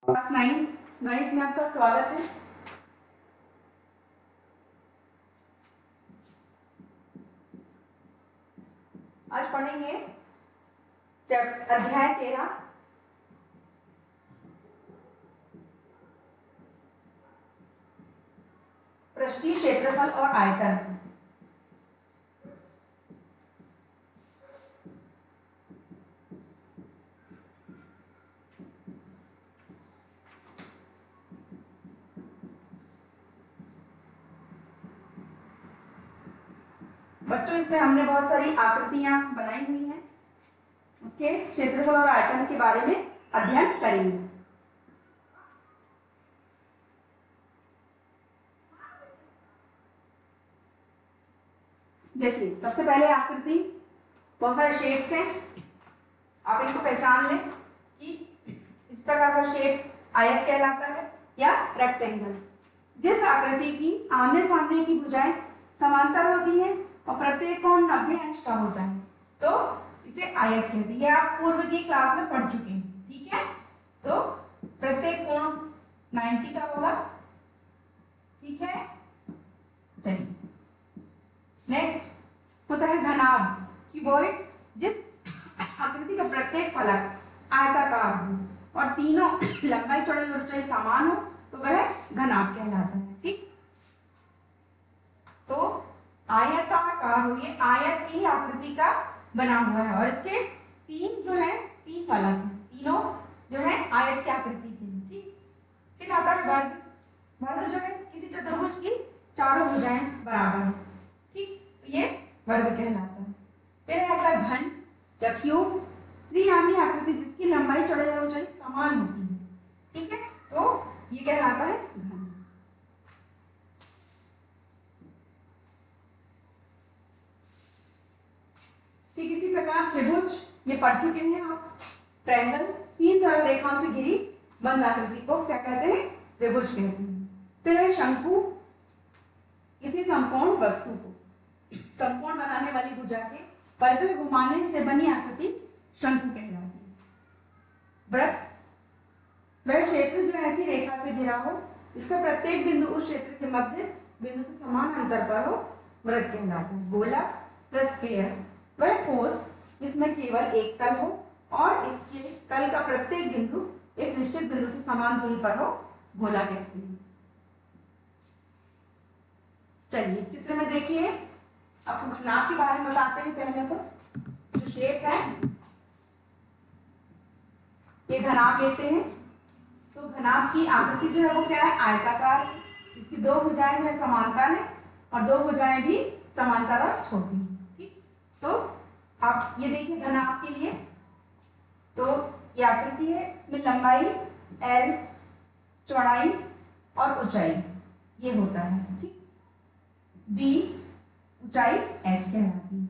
Class 9 गणित में आपका स्वागत है। आज पढ़ेंगे अध्याय 13 पृष्ठीय क्षेत्रफल और आयतन। बच्चों, इसमें हमने बहुत सारी आकृतियां बनाई हुई हैं, उसके क्षेत्रफल और आयतन के बारे में अध्ययन करेंगे। देखिए, सबसे पहले आकृति, बहुत सारे शेप्स हैं, आप इनको पहचान लें कि इस प्रकार का शेप आयत कहलाता है या रेक्टेंगल। जिस आकृति की आमने सामने की भुजाएं समांतर होती हैं और प्रत्येक कोण 90 अंश का होता है तो इसे आयत कहते हैं। आप पूर्व की क्लास में पढ़ चुके हैं, ठीक है। तो प्रत्येक कोण 90 का होगा, ठीक है। चलिए, नेक्स्ट होता है घनाभ, क्यूबॉइड। जिस आकृति का प्रत्येक फलक आयताकार हो और तीनों लंबाई चौड़ाई और ऊंचाई समान हो तो वह घनाभ कहलाता है, ठीक। तो आयताकार हो, ये आयत की आकृति का बना हुआ है और इसके तीन फलक हैं, तीनों जो है आयत की आकृति के, ठीक। फिर आता है वर्ग। वर्ग जो है किसी चतुर्भुज की चारों भुजाएं बराबर है, ठीक, तो ये वर्ग कहलाता है। फिर है अगला घन या क्यूब, त्रिआयामी आकृति जिसकी लंबाई चौड़ाई और ऊंचाई समान होती है, ठीक है, तो ये कहलाता है घन। ठीक इसी प्रकार त्रिभुज, ये पढ़ चुके हैं आप। ट्रायंगल, तीन सरल रेखाओं से घिरी बंद आकृति को क्या कहते हैं? त्रिभुज कहते हैं। फिर है शंकु, किसी संपूर्ण वस्तु को संपूर्ण बनाने वाली भुजा के परिधि घुमाने से बनी आकृति शंकु कहलाती है। वृत्त, वह क्षेत्र जो ऐसी रेखा से घिरा हो इसका प्रत्येक बिंदु उस क्षेत्र के मध्य बिंदु से समान अंतर पर हो, वृत्त कहलाता है। गोला, द स्फीयर, वह ठोस जिसमें केवल एक तल हो और इसके तल का प्रत्येक बिंदु एक निश्चित बिंदु से समान दूरी पर हो, गोला कहते हैं। चलिए चित्र में देखिए, आपको घनाभ के बारे में बताते हैं। पहले तो जो शेप है ये घनाभ लेते हैं, तो घनाभ की आकृति जो है वो क्या है? आयताकार। इसकी दो भुजाएं जो है समांतर है और दो भुजाएं भी समांतर और छोटी है, ठीक। तो आप ये देखिए घनाभ के लिए, तो ये आकृति है, इसमें लंबाई L, चौड़ाई और ऊंचाई ये होता है, ठीक। D, ऊंचाई H कहलाती है,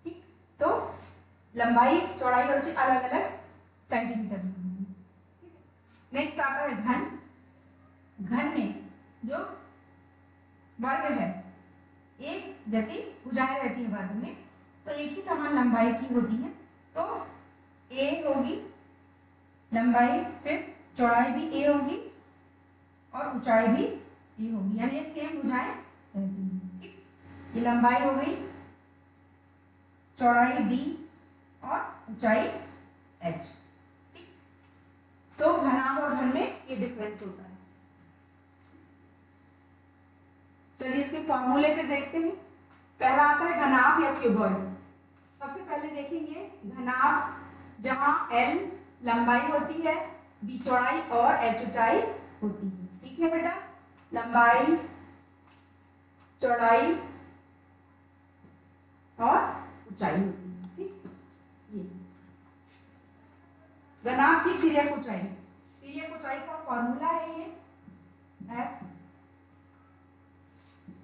ठीक। तो लंबाई, चौड़ाई और ऊंचाई अलग अलग सेंटीमीटर में। नेक्स्ट आता है घन। घन में जो वर्ग है, एक जैसी भुजाएं रहती है वर्ग में, तो एक ही समान लंबाई की होती है, तो A होगी लंबाई, फिर चौड़ाई भी A होगी और ऊंचाई भी A होगी, यानी सेम भुजाएं रहती हैं, ठीक। ये लंबाई हो गई, चौड़ाई B और ऊंचाई H, ठीक। तो घनाभ और घन में ये डिफरेंस होता है। चलिए इसके फॉर्मूले पे देखते हैं। पहला आता है घनाभ या क्यूबॉइड। सबसे पहले देखेंगे घनाभ, जहां L लंबाई होती है, B चौड़ाई और H ऊंचाई होती है, ठीक है बेटा। लंबाई, चौड़ाई और ऊंचाई होती है, ठीक। ये घनाभ की तिर्यक ऊंचाई, तिर्यक ऊंचाई का फॉर्मूला है ये F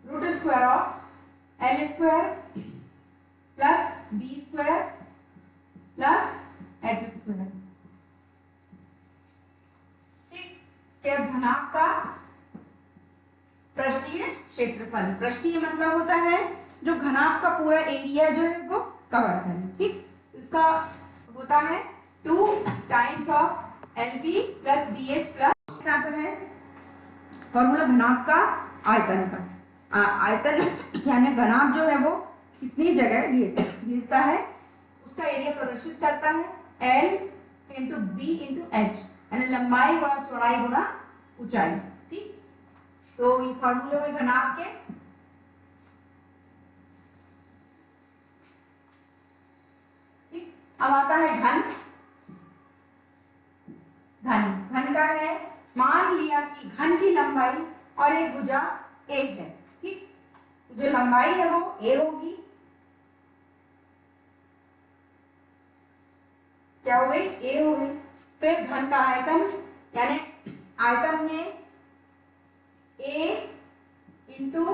root square of L square plus B square plus H square, ठीक। इसके घनाभ का पृष्ठीय क्षेत्रफल, पृष्ठीय मतलब होता है जो घनाभ का पूरा एरिया जो है वो कवर करे, ठीक। इसका होता है 2 times of LB plus BH plus यहाँ पे है फॉर्मूला घनाभ का आयतन का। आयतन यानी घनाभ जो है वो कितनी जगह घेरता है उसका एरिया प्रदर्शित करता है। L into B into H यानी लंबाई गुणा चौड़ाई गुणा ऊंचाई। ठीक, तो ये फॉर्मूले में घनाभ के ठीक। अब आता है घन। घन का है, मान लिया कि घन की लंबाई और एक भुजा एक है। ठीक, तो जो लंबाई है वो a होगी, क्या हो गई, a हो गई। फिर घन का आयतन यानी आयतन में a इंटू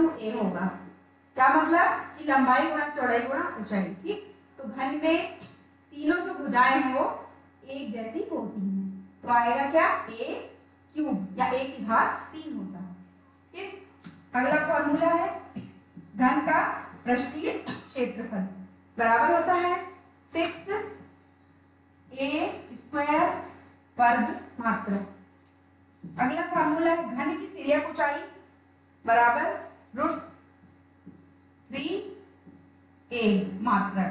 a होगा। क्या मतलब कि लंबाई गुणा चौड़ाई गुणा ऊंचाई। ठीक, तो घन में तीनों जो भुजाएं हैं वो एक जैसी होती हैं, तो आएगा क्या, a क्यूब या a की घात 3 होता है। ठीक, अगला फॉर्मूला है घन का पृष्ठीय क्षेत्रफल बराबर होता है 6a स्क्वायर वर्ग मात्रा। अगला फॉर्मूला है घन की तिर्यक ऊंचाई बराबर √3a मात्रा।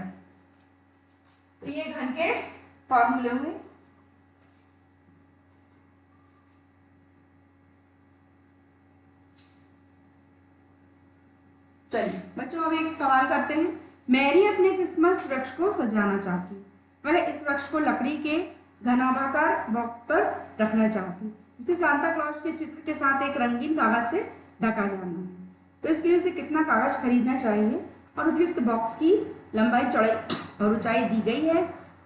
तो ये घन के फॉर्मूले हुए। चलिए बच्चों अब एक सवाल करते हैं। मैरी अपने क्रिसमस वृक्ष को सजाना चाहती है। वह इस वृक्ष को लकड़ी के घनाभाकार बॉक्स पर रखना चाहती है जिसे सांता क्लॉज के चित्र के साथ एक रंगीन कागज से ढका जाना है। तो इसके लिए उसे कितना कागज खरीदना चाहिए और उपयुक्त बॉक्स की लंबाई चौड़ाई और ऊंचाई दी गई है,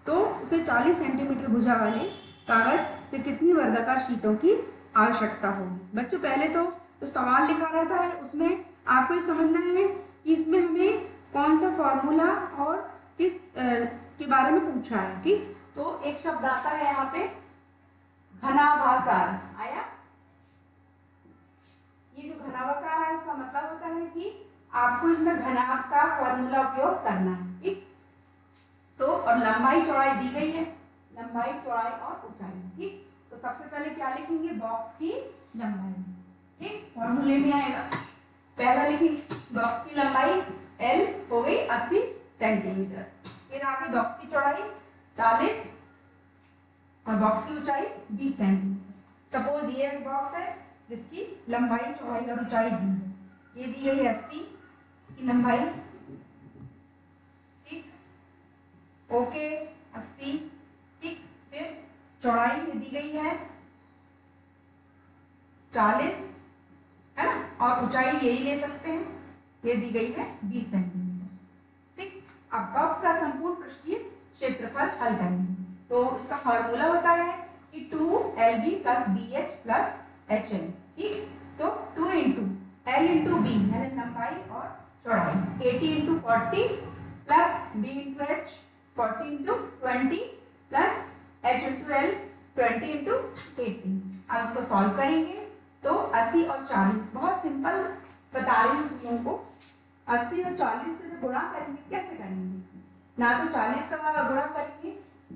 तो उसे 40 सेंटीमीटर भुजा वाले कागज से कितनी वर्गाकार शीटों की आवश्यकता होगी। बच्चों पहले तो जो सवाल लिखा रहता है उसमें आपको ये समझना है कि इसमें हमें कौन सा फॉर्मूला और किस के बारे में पूछा है। ठीक, तो एक शब्द आता है यहाँ पे घनाभाकार आया। ये जो घनाभाकार है इसका मतलब होता है कि आपको इसमें घनाभ का फॉर्मूला उपयोग करना है। ठीक, तो और लंबाई चौड़ाई दी गई है, लंबाई चौड़ाई और ऊंचाई। ठीक, तो सबसे पहले क्या लिखेंगे, बॉक्स की लंबाई। ठीक, फॉर्मूले में आएगा, पहला लिखेंगे बॉक्स की लंबाई L हो गई 80 सेंटीमीटर, फिर आगे बॉक्स की चौड़ाई 40 और बॉक्स की ऊंचाई 20 सेंटीमीटर। सपोज ये एक बॉक्स है जिसकी लंबाई चौड़ाई और ऊंचाई दी है, ये दी गई 80 इसकी लंबाई। ठीक, ओके 80। ठीक, फिर चौड़ाई ये दी गई है 40 है ना, और ऊंचाई यही ले सकते हैं, ये दी गई है 20 सेंटीमीटर। ठीक, अब बॉक्स का संपूर्ण पृष्ठीय क्षेत्रफल हल करेंगे। तो इसका फॉर्मूला होता है कि 2LB plus BH plus HL। ठीक, तो 2 इंटू L इंटू B यानी लंबाई और चौड़ाई 80 into 40 plus B into H 40 into 20 plus H into L 20 into 80। अब इसको सॉल्व करेंगे तो 80 और 40 बहुत सिंपल बता रही हूँ तुम लोगों को। 80 और 40 का जो गुणा करेंगे कैसे करेंगे, ना तो 40 का गुणा करेंगे,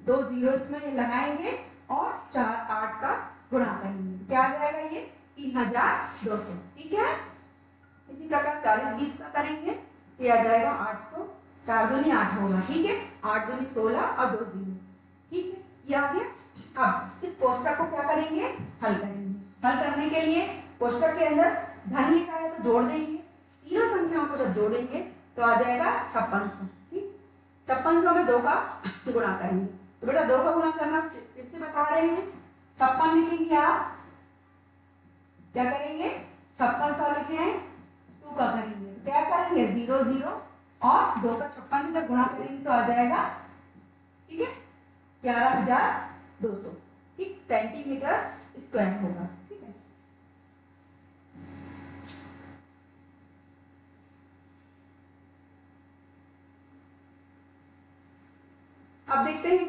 2 जीरो इसमें लगाएंगे और 4 8 का गुणा करेंगे, क्या आ जाएगा ये 3200। ठीक है, इसी प्रकार 40 20 का करेंगे ये आ जाएगा 800, 4 दूनी 8 होगा। ठीक है, 8 दूनी 16 और 2 जीरो। ठीक है, ये आ गया। अब इस कोष्ठक को क्या करेंगे, हल करेंगे। हल करने के लिए कोष्ठक के अंदर धन लिखा है तो जोड़ देंगे, तीनों संख्याओं को जब जोड़ेंगे तो आ जाएगा 5600। ठीक, 5600 में 2 का गुणा करेंगे, तो बेटा 2 का गुणा करना फिर से बता रहे हैं। 56 लिखेंगे आप, क्या करेंगे 5600 लिखे हैं 2 का करेंगे, तो क्या करेंगे 0 0 और 2 का 56 जब गुणा करेंगे तो आ जाएगा, ठीक है 11200। ठीक, सेंटीमीटर स्क्वायर होगा। ठीक है, अब देखते हैं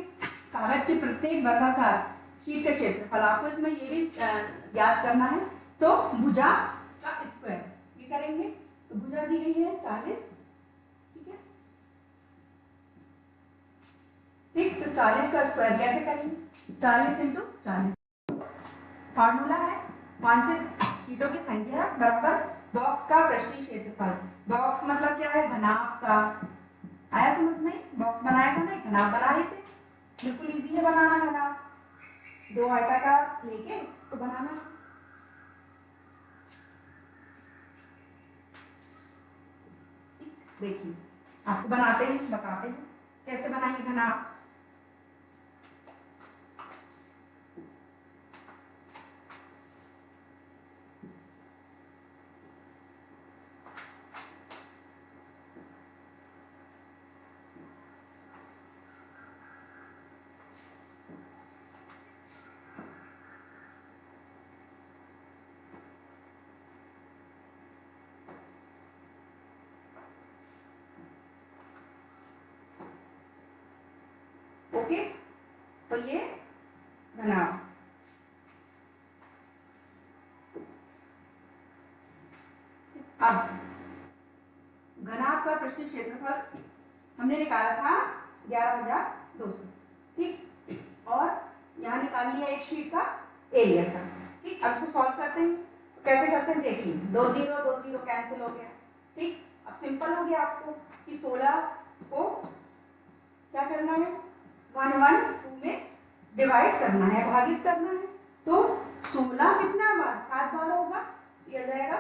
कागज की प्रत्येक वर्गाकार शीट का क्षेत्रफल। आपको इसमें ये भी याद करना है, तो भुजा का स्क्वायर ये करेंगे, तो भुजा दी गई है 40। ठीक है, ठीक। तो 40 का स्क्वायर कैसे करेंगे? 40 इंटू 40। फॉर्मूला है वांछित शीटों की संख्या बराबर बॉक्स का पृष्ठीय क्षेत्रफल। बॉक्स मतलब क्या है? घनाभ का। आया समझ में? बॉक्स बनाया था ना, घनाभ बना रहे थे, बिल्कुल इजी है बनाना घनाभ। दो आयताकार लेके इसको बनाना है। देखिए आपको बनाते हैं, बताते हैं कैसे बनाएंगे घनाभ। ओके, तो ये घनाभ। अब घनाभ का पृष्ठीय क्षेत्रफल हमने निकाला था 11,200, ठीक। और यहाँ निकाल लिया एक शीट का एरिया का, ठीक। अब इसको सॉल्व करते हैं। तो कैसे करते हैं देखिए, 2 0 2 0 कैंसिल हो गया, ठीक। अब सिंपल हो गया आपको कि 16 को क्या करना है? 1 1 2 में डिवाइड करना है, भागित करना है। तो 16 कितना बार? 7 बार होगा, यह जाएगा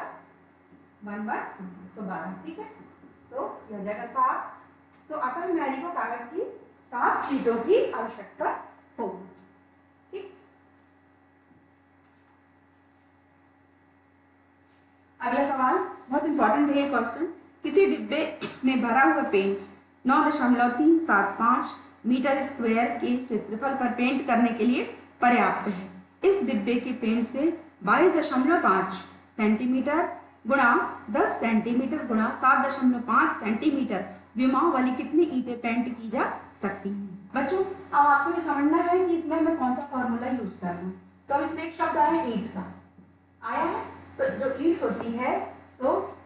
1 1 12, ठीक है। तो यह जाएगा 7। तो अटल मैरी को कागज की 7 शीटों की आवश्यकता होगी, ठीक। अगला सवाल बहुत इंपॉर्टेंट है ये क्वेश्चन। किसी डिब्बे में भरा हुआ पेंट 9.375 मीटर स्क्वायर के क्षेत्रफल पर पेंट करने के लिए पर्याप्त है। इस डिब्बे के पेंट से 22.5 सेंटीमीटर गुणा 10 सेंटीमीटर गुणा 7.5 सेंटीमीटर विमाओं वाली कितनी ईंटें पेंट की जा सकती हैं? बच्चों अब आपको ये समझना है कि इसमें हमें कौन सा फॉर्मूला यूज करना है। तो अब इसमें एक शब्द आया है ईंट का, आया है। तो जो ईंट होती है, तो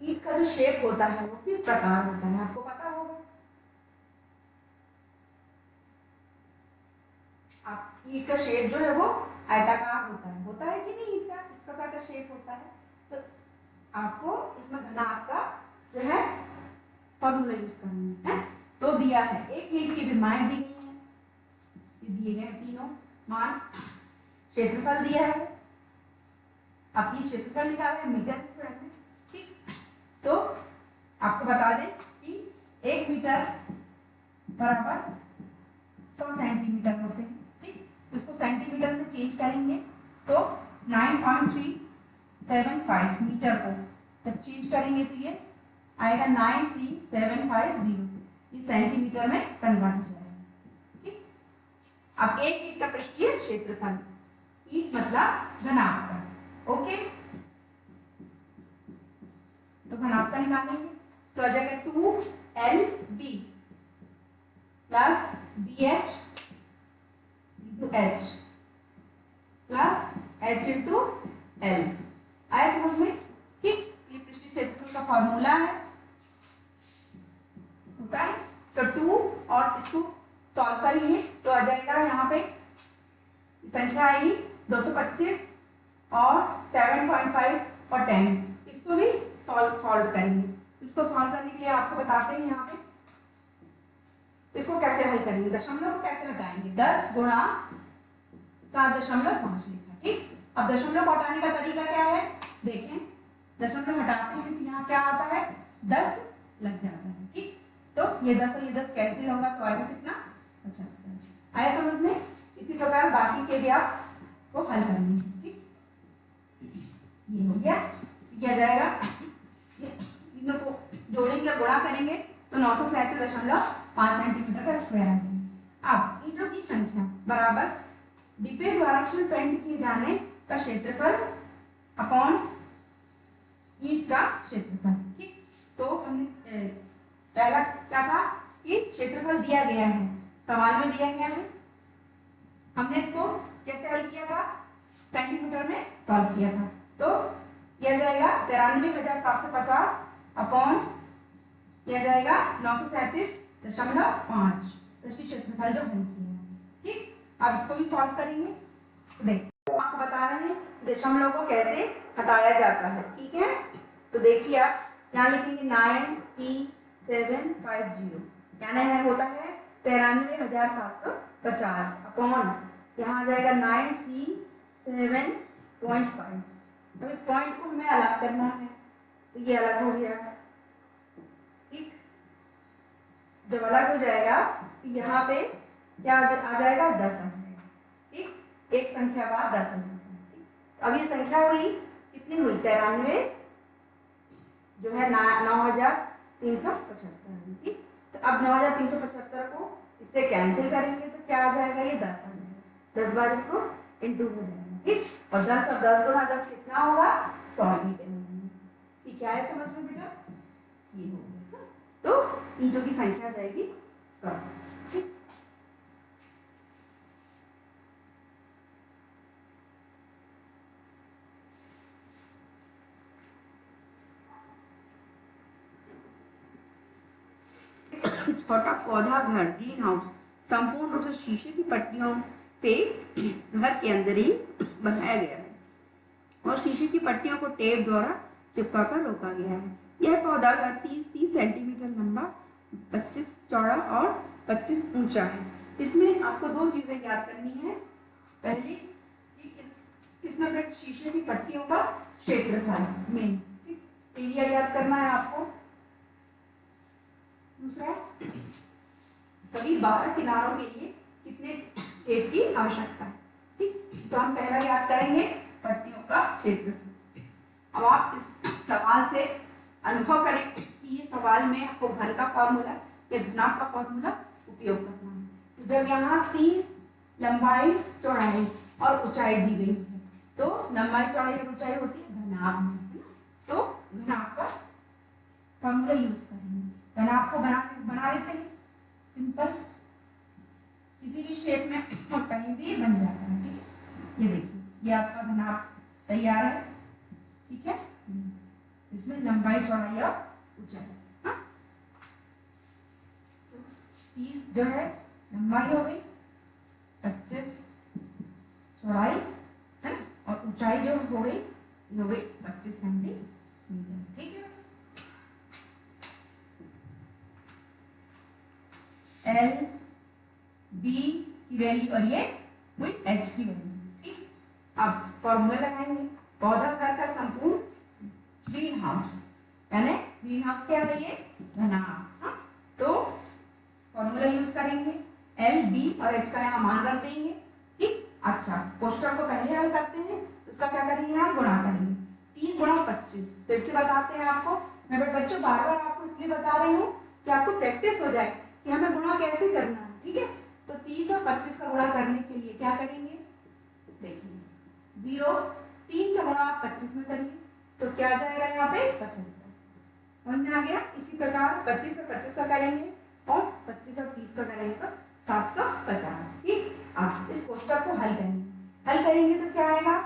ईंट का जो शेप होता है वो किस प्रकार होता है आपको पता होगा। आप ईंट का शेप जो है वो आयताकार होता है कि नहीं? ईंट का इस प्रकार का शेप होता है। तो आपको इसमें घनाभ का जो है फॉर्मूला यूज करना है। तो दिया है एक ईंट की विमाएं दी गई हैं, दिए गए तीनों मान, क्षेत्रफल दिया है, आपकी क्षेत्रफल निकाला है मीटर स्क्वायर में, ठीक। तो आपको बता दें कि 1 मीटर बराबर 100 सेंटीमीटर होते हैं, ठीक। इसको सेंटीमीटर में चेंज करेंगे तो 9.375 मीटर को जब चेंज करेंगे तो ये आएगा 93750, ये सेंटीमीटर में कन्वर्ट हो जाएगा, ठीक। अब एक ईंट का पृष्ठीय क्षेत्रफल, ईंट मतलब घनाभ का, ओके। तो घनाभ का निकालेंगे तो आ जाएगा 2LB plus BH into H plus H into L। आया समझ में? ठीक। ये पृष्ठीय क्षेत्रफल का फॉर्मूला है, होता है। तो 2 और इसको सॉल्व करेंगे तो आ जाएगा यहाँ पे संख्या आएगी 225 और 7.5 और 10। इसको भी सॉल्व करेंगे। इसको सॉल्व करने के लिए आपको बताते हैं यहाँ पे इसको कैसे हल करेंगे। दशमलव को कैसे हटाएंगे? 10 गुणा 7.5 लिखा, ठीक। अब दशमलव को हटाने का तरीका क्या है देखें। दशमलव हटाते हैं तो यहाँ क्या आता है? 10 लग जाता है, ठीक। तो ये 10 और ये 10 कैंसिल होगा तो आएगा कितना? 75। आया समझ में? इसी प्रकार बाकी के भी आप को हल करनी है, ठीक। ये हो गया, ये आ जाएगा, इन को जोड़ेंगे और गुणा करेंगे तो 937.5 सेंटीमीटर का स्क्वायर आ जाएगा। अब ईंटों की संख्या बराबर डिब्बे द्वारा कुल पेंट किए जाने का क्षेत्रफल अपॉन ईंट का क्षेत्रफल, ठीक। तो हमने पहला क्या था कि क्षेत्रफल दिया गया है, सवाल में दिया गया है, हमने इसको कैसे हल किया था? सेंटीमीटर में सॉल्व किया था। तो यह जाएगा 93,750 अपॉन यह जाएगा 937.5, पृष्ठीय क्षेत्रफल जो हल किया है। ठीक, अब इसको भी सॉल्व करेंगे। तो देखिए आपको बता रहे हैं दशमलव को कैसे हटाया जाता है। ठीक है, तो देखिए आप यहाँ लिखेंगे 93750, यानी होता है 93,750 अपॉन यहाँ आ जाएगा 937.5। अब इस पॉइंट को हमें अलग करना है, तो ये अलग हो गया। ठीक, जब अलग हो जाएगा तो यहाँ पे क्या आ जाएगा 10 आ जाएगा। ठीक, एक संख्या बाद 10 हो जाएगा। अब ये संख्या हुई कितनी हुई 93 जो है 9,375। ठीक, तो अब 9,375 को इससे कैंसिल करेंगे तो क्या आ जाएगा, ये 10 आ जाएगा। 10 बार इसको इंटू हो जाएगा। ठीक, और 10 अब 10 गुणा 10 कितना होगा 100 मीटर। ठीक, क्या है समझ में बेटा, ये हो गया। तो ईंटों की संख्या जाएगी 100। ठीक, छोटा पौधा घर ग्रीन हाउस संपूर्ण रूप से शीशे की पट्टियों से घर के अंदर ही बनाया गया है और शीशे की पट्टियों को टेप द्वारा चिपकाकर रोका गया है। यह पौधा घर 30 सेंटीमीटर लंबा, 25 चौड़ा और 25 ऊंचा है। इसमें आपको दो चीजें याद करनी है। पहली, इसमें शीशे की पट्टियों का क्षेत्रफल मेन एरिया याद करना है आपको। दूसरा, सभी 12 किनारों के लिए कितने टेप की आवश्यकता है। ठीक, तो हम पहला याद करेंगे पट्टियों का क्षेत्रफल। अब आप इस सवाल से अनुभव करें कि ये सवाल में आपको घन का फॉर्मूला या घनाभ का फॉर्मूला उपयोग करना है। तो जब यहाँ 30 लंबाई चौड़ाई और ऊंचाई दी गई है तो लंबाई चौड़ाई और ऊंचाई होती है घनाभ, तो घनाभ का फॉर्मूला यूज करेंगे। घनाभ को बना लेते हैं सिंपल, किसी भी शेप में और कहीं भी बन जाता है। ठीक, ये देखिए ये आपका घनाभ तैयार है। ठीक है, इसमें लंबाई चौड़ाई और ऊंचाई। हाँ, 30 जो है लंबाई हो गई, 25 चौड़ाई है और ऊंचाई जो हो गई 25 सेंटीमीटर। ठीक है, एल बी की वैल्यू और ये हुई एच की वैल्यू। ठीक, अब फॉर्मूला लगाएंगे। पौधा घर का संपूर्ण ग्रीन हाउस, यानी ग्रीन हाउस क्या है, ये घनाभ। हाँ, तो फॉर्मूला यूज करेंगे, एल बी और एच का यहाँ मान रख देंगे। ठीक, अच्छा कोष्ठक को पहले हल करते हैं तो उसका क्या करेंगे, यहाँ गुणा करेंगे। 30 गुणा 25, फिर से बताते हैं आपको। मैं बच्चों बार बार आपको इसलिए बता रही हूँ कि आपको प्रैक्टिस हो जाए कि हमें गुणा कैसे करना है। ठीक है, तो 30 और 25 का गुणा करने के लिए क्या करेंगे, देखिए 0 3 का गुणा 25 में करिए तो क्या आ जाएगा यहाँ पे 75। समझ में आ गया। इसी प्रकार 25 और 25 का करेंगे और 25 और 30 का करेंगे तो 750। ठीक, अब इस कोष्ठक को हल करेंगे तो क्या आएगा,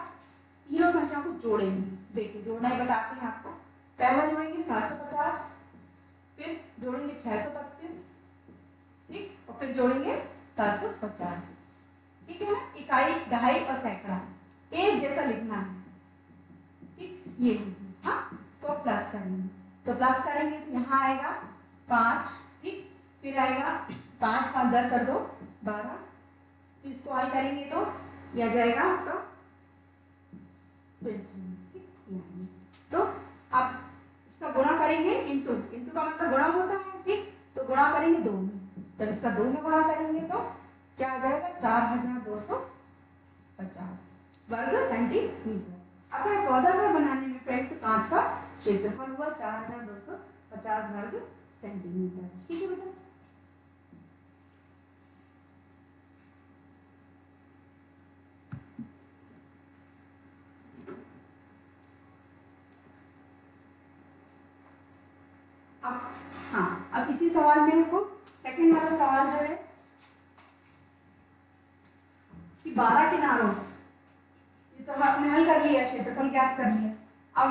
तीनों संख्या को जोड़ेंगे। देखिए जोड़ना ही बताते हैं आपको। पहला जोड़ेंगे 750, फिर जोड़ेंगे 625, ठीक, और फिर जोड़ेंगे 750। ठीक है ना, इकाई दहाई और सैकड़ा एक जैसा लिखना है। ठीक, ये लीजिए। हाँ, इसको प्लस करेंगे तो प्लस करेंगे तो यहाँ आएगा 5। ठीक, फिर आएगा 5 5 10 और 2 12। फिर इसको हल करेंगे तो यह आ जाएगा आपका 20। ठीक, तो अब इसका गुणा करेंगे, इंटू का मतलब गुणा होता है। ठीक, तो गुणा करेंगे 2 में, जब इसका 2 में गुणा करेंगे तो क्या आ जाएगा 4250 वर्ग सेंटीमीटर। अतः पौधा घर बनाने में प्रयुक्त कांच का क्षेत्रफल हुआ 4250 वर्ग सेंटीमीटर। ठीक है बेटा, अब इसी सवाल में आपको सेकंड वाला सवाल जो है कि 12 किनारों, ये तो आपने हल कर लिया, क्षेत्रफल ज्ञात कर लिया। अब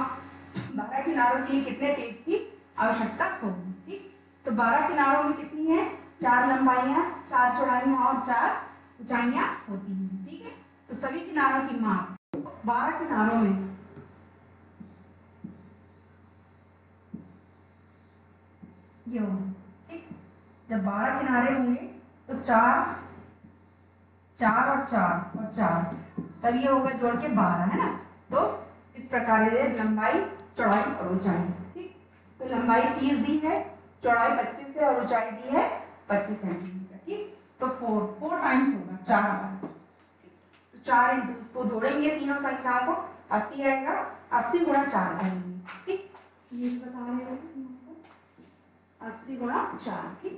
12 किनारों के लिए कितने टेप की आवश्यकता होगी। ठीक, तो 12 किनारों में कितनी है 4 लंबाइयां, 4 चौड़ाइयां और 4 ऊंचाइयां होती हैं। ठीक है, तो सभी किनारों की माप 12 किनारों में ये होगा। ठीक, जब 12 किनारे होंगे तो 4 4 और 4 और 4, तब ये होगा जोड़ के 12, है ना। तो इस प्रकार ये लंबाई, चौड़ाई और ऊंचाई। ठीक, तो लंबाई 30 दी है, चौड़ाई 25 है और ऊंचाई दी है 25 सेंटीमीटर। ठीक, तो 4 टाइम्स होगा, 4 बार। तो 4 इंटू, इसको जोड़ेंगे तीनों संख्याओं को, 80 आएगा, 80 गुणा 4 करेंगे। ठीक, ये बता रहे हैं 80 गुणा 4, ठीक,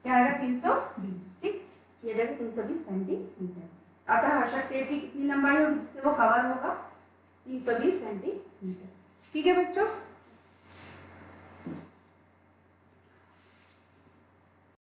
क्या आएगा 320। ठीक, ये जगह 320 सेंटीमीटर। अतः हर्षक टेप की कितनी लंबाई होगी जिससे वो कवर होगा? 320 सेंटीमीटर। ठीक है बच्चों।